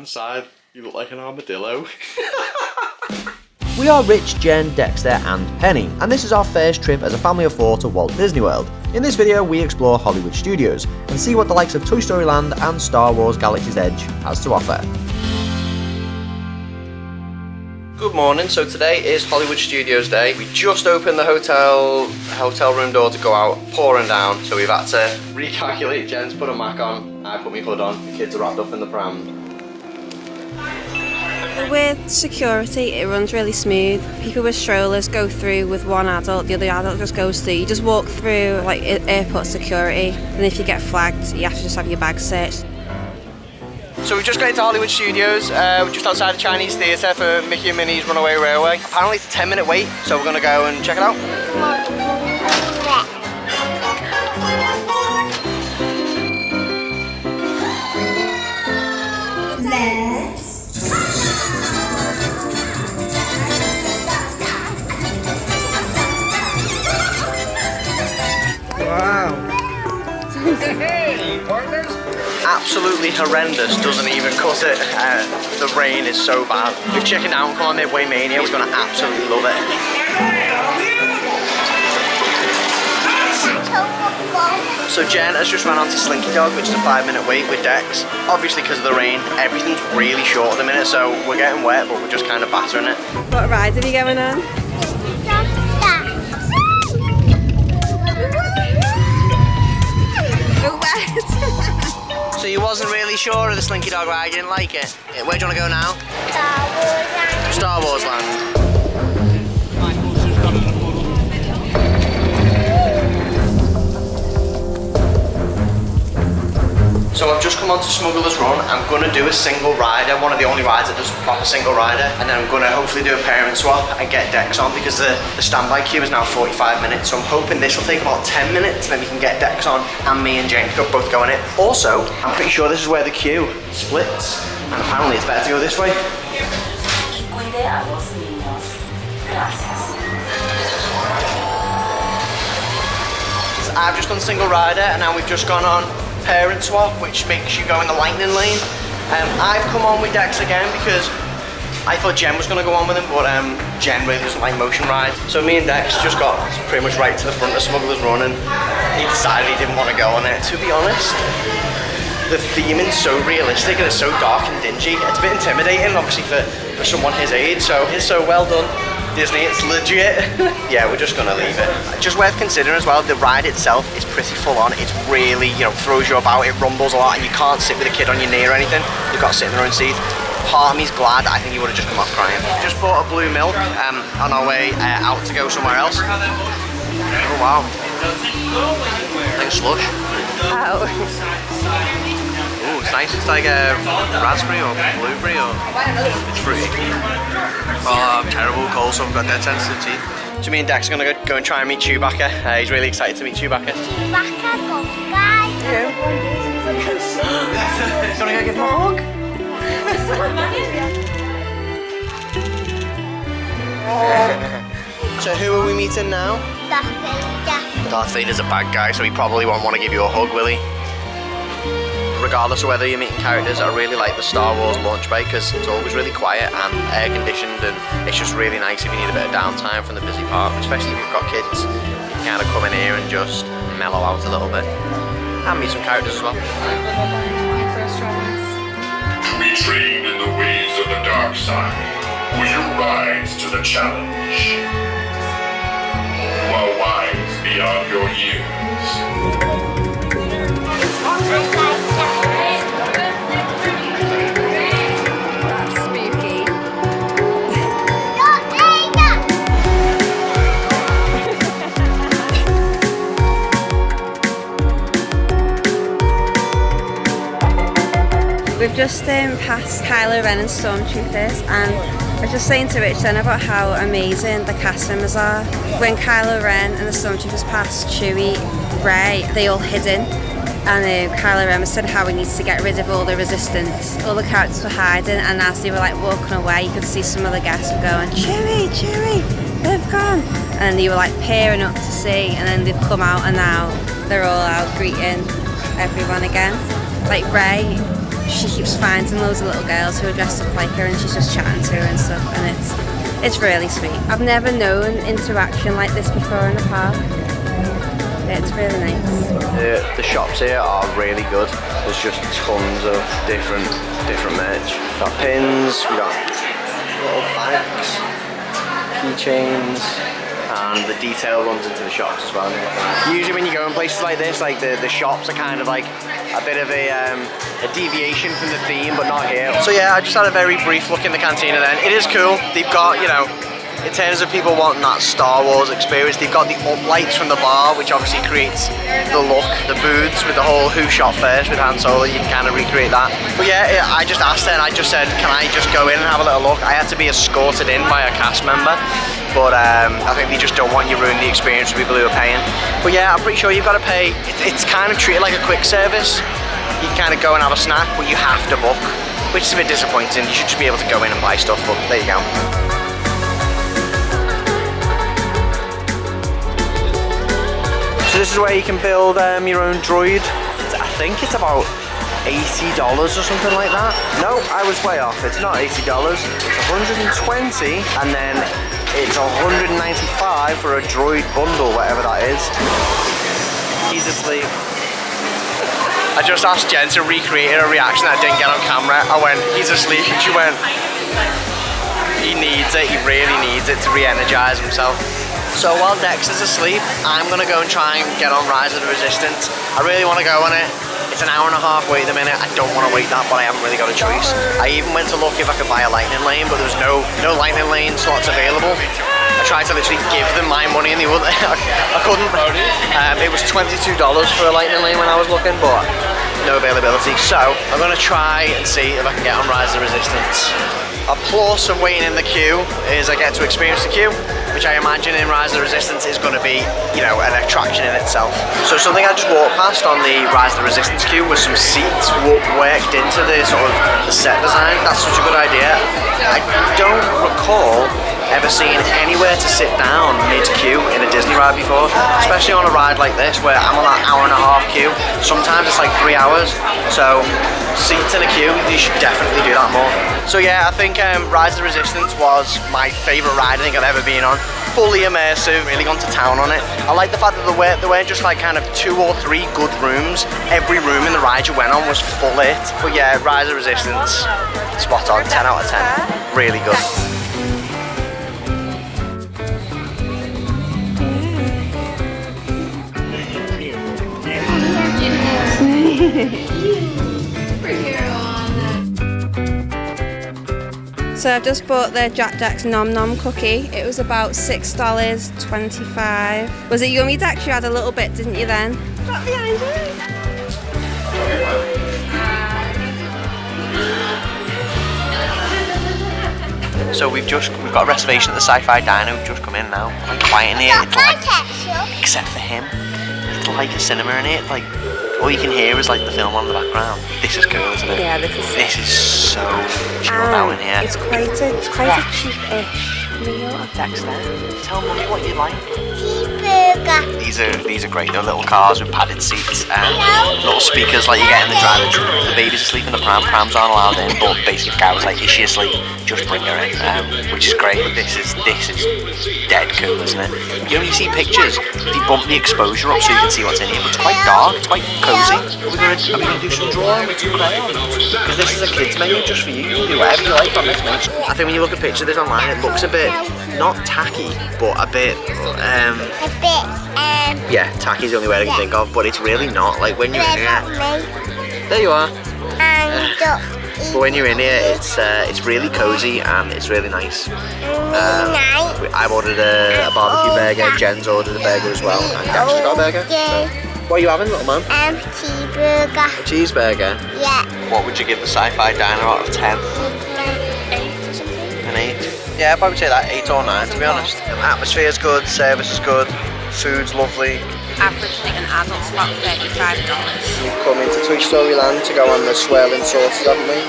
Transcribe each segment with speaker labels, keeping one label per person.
Speaker 1: the side, you look like an armadillo.
Speaker 2: We are Rich, Jen, Dexter and Penny, and this is our first trip as a family of 4 to Walt Disney World. In this video we explore Hollywood Studios and see what the likes of Toy Story Land and Star Wars Galaxy's Edge has to offer. Good morning, so today is Hollywood Studios Day. We just opened the hotel room door to go out, pouring down, so we've had to recalculate. Jen's put a Mac on, I put my hood on, the kids are wrapped up in the pram.
Speaker 3: With security, it runs really smooth. People with strollers go through with one adult, the other adult just goes through. You just walk through like airport security, and if you get flagged, you have to just have your bag searched.
Speaker 2: So we've just got into Hollywood Studios, we're just outside the Chinese Theatre for Mickey and Minnie's Runaway Railway. Apparently it's a 10-minute wait, so we're going to go and check it out. Wow. Hey, partners. Absolutely horrendous, doesn't even cut it. The rain is so bad. If Chicken Out come on Midway Mania, we're going to absolutely love it. So Jen has just run on to Slinky Dog, which is a 5-minute wait with Dex. Obviously because of the rain, everything's really short at the minute, so we're getting wet, but we're just kind of battering it.
Speaker 3: What ride are you going on?
Speaker 2: So you wasn't really sure of the Slinky Dog ride, you didn't like it? Where do you want to go now? Star Wars Land. So I've just come on to Smuggler's Run. I'm going to do a single rider, one of the only rides that does proper single rider, and then I'm going to hopefully do a parent swap and get Dex on because the standby queue is now 45 minutes. So I'm hoping this will take about 10 minutes, then we can get Dex on and me and James could both go in it. Also, I'm pretty sure this is where the queue splits, and apparently it's better to go this way. So I've just done single rider and now we've just gone on parent swap, which makes you go in the lightning lane. I've come on with Dex again because I thought Jen was going to go on with him, but Jen really doesn't like motion rides. So me and Dex just got pretty much right to the front of Smuggler's Run and he decided he didn't want to go on it. To be honest, the theming's so realistic and it's so dark and dingy. It's a bit intimidating, obviously, for someone his age. So it's so well done, Disney, it's legit. Yeah, we're just gonna leave it. Just worth considering as well, the ride itself is pretty full on. It's really, throws you about, it rumbles a lot, and you can't sit with a kid on your knee or anything. You've got to sit in their own seat. Part of me's glad, I think he would have just come off crying. Just bought a blue milk on our way out to go somewhere else. Oh wow. Like a slush.
Speaker 3: Ow.
Speaker 2: Ooh, it's nice. It's like a raspberry or blueberry or it's fruity. Oh, I'm terrible cold, so I've got dead sensitive teeth. So me and Dex are gonna go and try and meet Chewbacca. He's really excited to meet Chewbacca.
Speaker 3: Chewbacca, go guys.
Speaker 2: Yeah. You wanna go give him a hug? So who are we meeting now?
Speaker 3: Darth Vader.
Speaker 2: Darth Vader's a bad guy, so he probably won't want to give you a hug, will he? Regardless of whether you're meeting characters, I really like the Star Wars launch bay because it's always really quiet and air conditioned, and it's just really nice if you need a bit of downtime from the busy park, especially if you've got kids. You can kind of come in here and just mellow out a little bit and meet some characters as well.
Speaker 4: Be trained in the ways of the dark side. Will you rise to the challenge? While wise beyond your years.
Speaker 3: We've just passed Kylo Ren and Stormtroopers, and I was just saying to Rich then about how amazing the cast members are. When Kylo Ren and the Stormtroopers passed Chewie, Rey, they all hidden, and Kylo Ren said how he needs to get rid of all the resistance. All the characters were hiding, and as they were like walking away, you could see some of the guests were going, Chewie, Chewie, they've gone. And they were like peering up to see, and then they've come out, and now they're all out greeting everyone again. Like Rey, she keeps finding loads of little girls who are dressed up like her, and she's just chatting to her and stuff, and it's really sweet. I've never known interaction like this before in a park. It's really nice.
Speaker 2: The shops here are really good. There's just tons of different merch. We've got pins, we got little bags, keychains, and the detail runs into the shops as well. Usually when you go in places like this, like the shops are kind of like a bit of a deviation from the theme, but not here. So yeah, I just had a very brief look in the cantina then. It is cool. They've got, you know, in terms of people wanting that Star Wars experience, they've got the uplights from the bar, which obviously creates the look. The booths with the whole Who Shot First with Han Solo, you can kind of recreate that. But yeah, I just asked her and I just said, can I just go in and have a little look? I had to be escorted in by a cast member, but I think they just don't want you ruining the experience for people who are paying. But yeah, I'm pretty sure you've got to pay. It's kind of treated like a quick service. You can kind of go and have a snack, but you have to book, which is a bit disappointing. You should just be able to go in and buy stuff, but there you go. So this is where you can build your own droid. I think it's about $80 or something like that. No, I was way off. It's not $80. It's $120, and then it's $195 for a droid bundle, whatever that is. He's asleep. I just asked Jen to recreate a reaction that I didn't get on camera. I went, he's asleep, and she went, he needs it, he really needs it to re-energize himself. So while Dex is asleep, I'm gonna go and try and get on Rise of the Resistance. I really wanna go on it. It's an hour and a half wait at the minute. I don't wanna wait that, but I haven't really got a choice. I even went to look if I could buy a lightning lane, but there was no lightning lane slots available. I tried to literally give them my money and they wouldn't. I couldn't. It was $22 for a lightning lane when I was looking, but no availability. So I'm gonna try and see if I can get on Rise of the Resistance. A plus of waiting in the queue is I get to experience the queue, which I imagine in Rise of the Resistance is going to be, you know, an attraction in itself. So something I just walked past on the Rise of the Resistance queue was some seats worked into the sort of the set design. That's such a good idea. I don't recall ever seeing anywhere to sit down mid-queue in a Disney ride before, especially on a ride like this where I'm on that hour and a half queue. Sometimes it's like 3 hours, so seats in a queue, you should definitely do that more. So yeah, I think Rise of the Resistance was my favourite ride I think I've ever been on. Fully immersive, really gone to town on it. I like the fact that there weren't just like kind of 2 or 3 good rooms. Every room in the ride you went on was full lit. But yeah, Rise of the Resistance, spot on, 10 out of 10, really good.
Speaker 3: So I've just bought the Jack Jack's Nom Nom cookie. It was about $6.25. Was it yummy, Dex? You had a little bit, didn't you then? Got behind it.
Speaker 2: So we've got a reservation at the Sci-Fi Diner. We've just come in now. Quite quiet in here. It's like, except for him, it's like a cinema in here. Like all you can hear is like the film on the background. This is cool, isn't it?
Speaker 3: Yeah, this is
Speaker 2: so chilled out in here.
Speaker 3: It's quite a cheap-ish meal.
Speaker 2: Dexter, tell Mummy what you like.
Speaker 5: Cheeseburger.
Speaker 2: These are great. They're little cars with padded seats and little speakers like you get in the drive. The baby's asleep in the pram. Prams aren't allowed in, but basically the guy was like, "Is she asleep? Just bring her in," which is great. This is dead cool, isn't it? You know, you see pictures, they bump the exposure up so you can see what's in here, but it's quite dark. It's quite cozy. Are we gonna do some drawing with some crayons? Because this is a kids menu just for you. You can do whatever you like on this menu. I think when you look at pictures of this online, it looks a bit not tacky, but a bit. Yeah, tacky is the only word I can think of, but it's really not. Like when you're in here, there you are. But when you're in here, it's really cozy and it's really nice. I've ordered a barbecue burger. Jen's ordered a burger as well, and Dax's got a burger. So, what are you having, little man?
Speaker 5: Cheeseburger.
Speaker 2: A cheeseburger.
Speaker 5: Yeah.
Speaker 2: What would you give the Sci-Fi Diner out of 10?
Speaker 5: 8 or something.
Speaker 2: An 8? Yeah, I'd probably say that 8 or 9 to be honest. Atmosphere's good, service is good, food's lovely.
Speaker 3: Average like an adult's about $35.
Speaker 2: We've come into Toy Story Land to go on the swirling saucers, haven't we?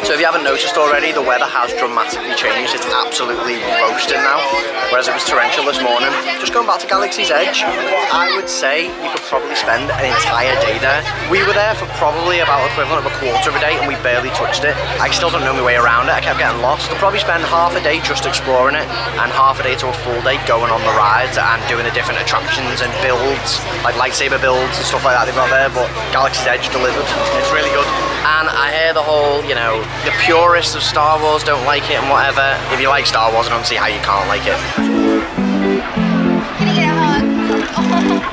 Speaker 2: So if you haven't noticed already, the weather has dramatically changed. It's absolutely roasting now, whereas it was torrential this morning. Just going back to Galaxy's Edge, I would say you could probably spend an entire day there. We were there for probably about equivalent of a quarter of a day and we barely touched it. I still don't know my way around it. I kept getting lost. I'll probably spend half a day just exploring it and half a day to a full day going on the rides and doing the different attractions and builds, like lightsaber builds and stuff like that they've got there. But Galaxy's Edge delivered. It's really good. And I hear the whole, you know, the purists of Star Wars don't like it and whatever. If you like Star Wars, I don't see how you can't like it.
Speaker 5: Can I get a hug?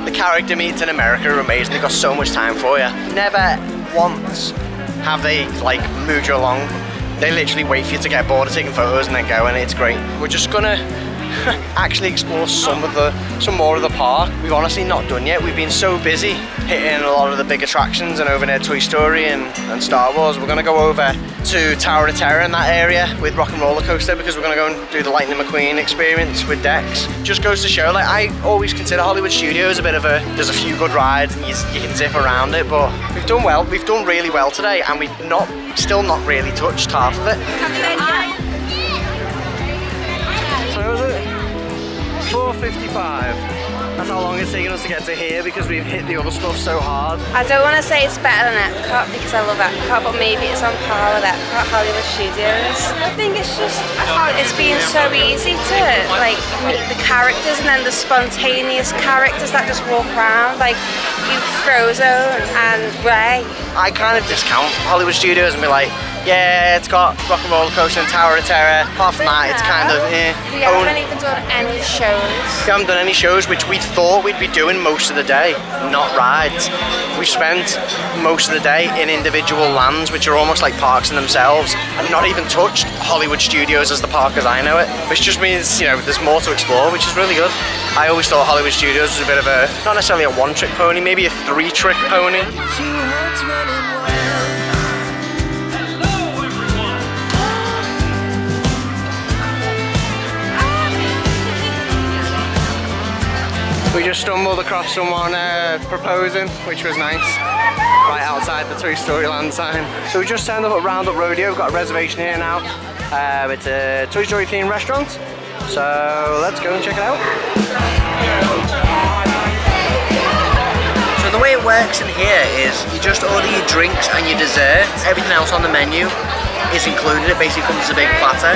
Speaker 2: The character meets in America are amazing. They've got so much time for you. Never once have they like moved you along. They literally wait for you to get bored of taking photos and then go, and it's great. We're just gonna actually explore some more of the park. We've honestly not done yet. We've been so busy hitting a lot of the big attractions and over near Toy Story and Star Wars. We're gonna go over to Tower of Terror in that area with Rock and Roller Coaster because we're gonna go and do the Lightning McQueen experience with Dex. Just goes to show, like, I always consider Hollywood Studios a bit of a, there's a few good rides and you can zip around it, but we've done well. We've done really well today and we've still not really touched half of it. So was it? 4:55. That's how long it's taken us to get to here because we've hit the other stuff so hard.
Speaker 3: I don't want to say it's better than Epcot because I love Epcot, but maybe it's on par with Epcot Hollywood Studios. I think it's just, it's been so easy to like meet the characters and then the spontaneous characters that just walk around, like Frozone and Ray.
Speaker 2: I kind of discount Hollywood Studios and be like, yeah, it's got Rock and Roller Coaster and Tower of Terror. Apart from that, it's kind of
Speaker 3: We haven't even done any shows.
Speaker 2: We haven't done any shows, which we thought we'd be doing most of the day, not rides. We've spent most of the day in individual lands, which are almost like parks in themselves, and not even touched Hollywood Studios as the park as I know it. Which just means, you know, there's more to explore, which is really good. I always thought Hollywood Studios was a bit of a, not necessarily a one-trick pony, maybe a three-trick pony. We just stumbled across someone proposing, which was nice, right outside the Toy Story Land sign. So we just turned up at Roundup Rodeo. We've got a reservation here now. It's a Toy Story themed restaurant, so let's go and check it out. So the way it works in here is you just order your drinks and your desserts. Everything else on the menu is included. It basically comes as a big platter.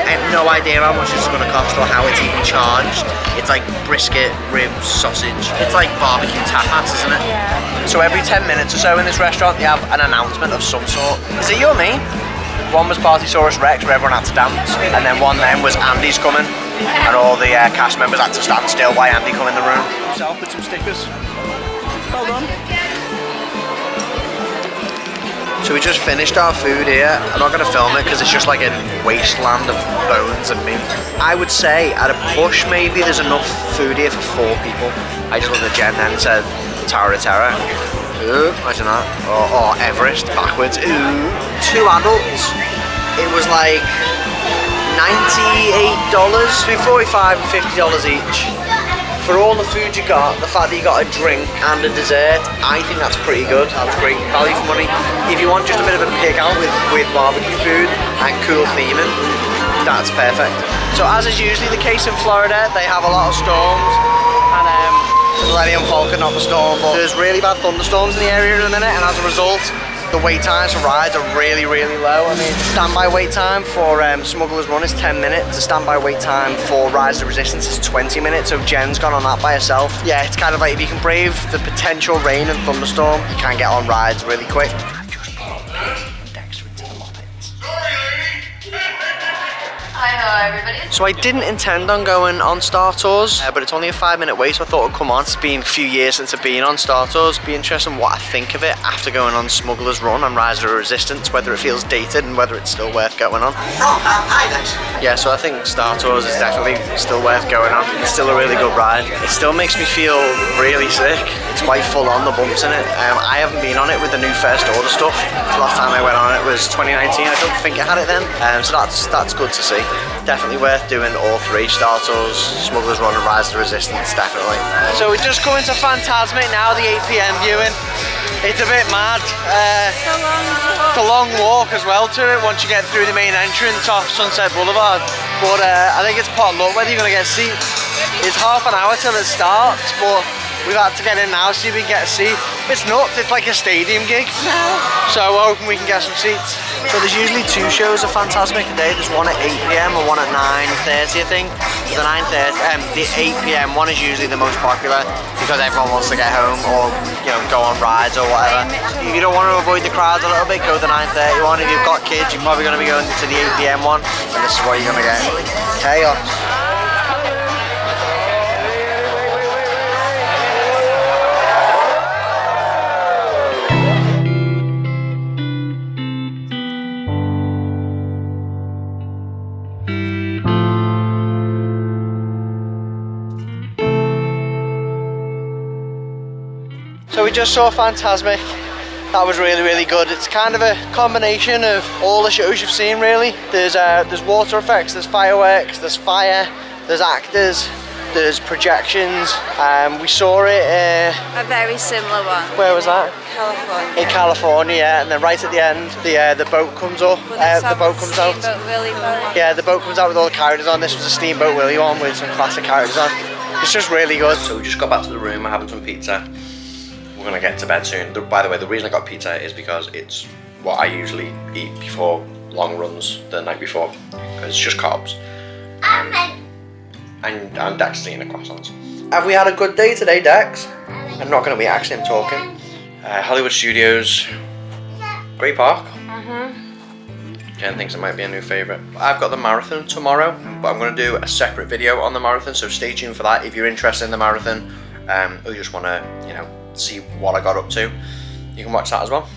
Speaker 2: I have no idea how much it's going to cost or how it's even charged. It's like brisket, ribs, sausage. It's like barbecue tapas, isn't it? Yeah. So every 10 minutes or so in this restaurant, they have an announcement of some sort. Is it you or me? One was Partysaurus Rex, where everyone had to dance, and then one then was Andy's coming, and all the cast members had to stand still while Andy come in the room. Himself with some stickers. Well done. So we just finished our food here. I'm not going to film it because it's just like a wasteland of bones and meat. I would say at a push maybe there's enough food here for 4 people. I just looked at Jen then and said Tower of Terror. Ooh, imagine that. Or Everest backwards. Ooh. 2 adults. It was like $98, between $45 and $50 each. For all the food you got, the fact that you got a drink and a dessert, I think that's pretty good. That was great value for money. If you want just a bit of a pick out with barbecue food and cool theming, that's perfect. So as is usually the case in Florida, they have a lot of storms, and Millennium Falcon, not the storm, but there's really bad thunderstorms in the area at the minute, and as a result, the wait times for rides are really, really low. I mean, standby wait time for Smuggler's Run is 10 minutes. The standby wait time for Rise of Resistance is 20 minutes, so Jen's gone on that by herself. Yeah, it's kind of like if you can brave the potential rain and thunderstorm, you can get on rides really quick. I've just brought Dexter into the Muppets.
Speaker 5: Hi, hello everybody.
Speaker 2: So I didn't intend on going on Star Tours, but it's only a 5-minute wait, so I thought I'd come on. It's been a few years since I've been on Star Tours. Be interesting what I think of it after going on Smuggler's Run and Rise of the Resistance, whether it feels dated and whether it's still worth going on. Yeah, so I think Star Tours is definitely still worth going on. It's still a really good ride. It still makes me feel really sick. It's quite full on, the bumps in it. I haven't been on it with the new First Order stuff. The last time I went on it was 2019. I don't think it had it then, so that's good to see. Definitely worth doing all three: Star Tours, Smuggler's Run and Rise of the Resistance, definitely. So we're just coming to Fantasmic now, the 8 PM viewing. It's a bit mad. It's a long walk as well to it once you get through the main entrance off Sunset Boulevard. But I think it's pot luck whether you're going to get seats. It's half an hour till it starts, but we've had to get in now so we can get a seat. It's nuts, it's like a stadium gig. So we're hoping we can get some seats. So there's usually 2 shows of Fantasmic a day. There's one at 8 PM and one at 9:30 I think. The 9:30, the 8 PM one is usually the most popular because everyone wants to get home or go on rides or whatever. If you don't want to avoid the crowds a little bit, go to the 9:30 one. If you've got kids, you're probably going to be going to the 8 PM one, and this is what you're going to get. Chaos. So we just saw Fantasmic. That was really, really good. It's kind of a combination of all the shows you've seen, really. There's water effects, there's fireworks, there's fire, there's actors, there's projections. We saw it.
Speaker 3: A very similar one.
Speaker 2: Where was that?
Speaker 3: California.
Speaker 2: In California, yeah. And then right at the end, the boat comes up. The boat comes out.
Speaker 3: Steamboat Willie boat.
Speaker 2: Yeah, the boat comes out with all the characters on. This was a Steamboat Willie one with some classic characters on. It's just really good. So we just got back to the room. We're having some pizza. We're gonna get to bed soon. By the way, the reason I got pizza is because it's what I usually eat before long runs the night before, because it's just carbs. And Dex is eating a croissant. Have we had a good day today, Dex? I'm not gonna be actually talking. Hollywood Studios, great park. Jen thinks it might be a new favourite. I've got the marathon tomorrow, but I'm gonna do a separate video on the marathon, so stay tuned for that. If you're interested in the marathon, or you just wanna, see what I got up to, you can watch that as well.